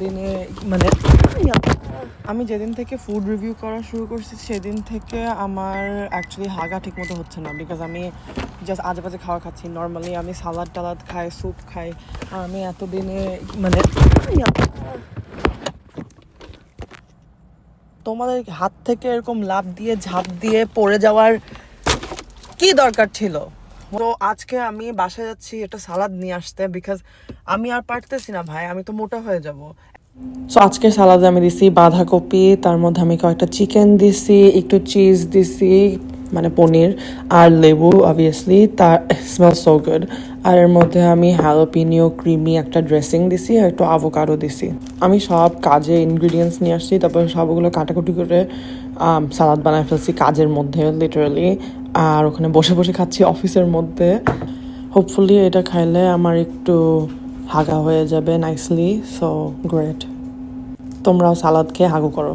দিনে মানে আমি যেদিন থেকে ফুড রিভিউ করা শুরু করছি সেদিন থেকে আমার অ্যাকচুয়ালি হাগা ঠিক মতো হচ্ছে না, বিকজ আমি জাস্ট আজে বাজে খাওয়া খাচ্ছি। নর্মালি আমি সালাদ টালাদ খাই, স্যুপ খাই, আর আমি এতদিনে মানে তোমাদের হাত থেকে এরকম লাফ দিয়ে ঝাঁপ দিয়ে পড়ে যাওয়ার কি দরকার ছিল? তো আজকে আমি বাসায় যাচ্ছি একটা সালাদ নিয়ে আসতে, বিকজ আমি আর পারতেছি না ভাই, আমি তো মোটা হয়ে যাব। সো আজকের সালাদে আমি দিছি বাঁধাকপি, তার মধ্যে আমি কয়েকটা চিকেন দিছি, একটু চিজ দিছি মানে পনির, আর লেবু অবভিয়াসলি, তার স্মেল সো গুড। আর এর মধ্যে আমি হ্যালোপিনিও ক্রিমি একটা ড্রেসিং দিছি আর একটু আভোকাডো দিছি। আমি সব কাজে ইনগ্রিডিয়েন্টস নিয়ে আসছি, তারপর সবগুলো কাটাকুটি করে সালাদ বানায় ফেলছি কাজের মধ্যে লিটারালি। আর ওখানে বসে বসে খাচ্ছি অফিসের মধ্যে। হোপফুলি এটা খাইলে আমার একটু হাগা হয়ে যাবে নাইসলি, সো গ্রেট। তোমরাও সালাদ খেয়ে হাগু করো।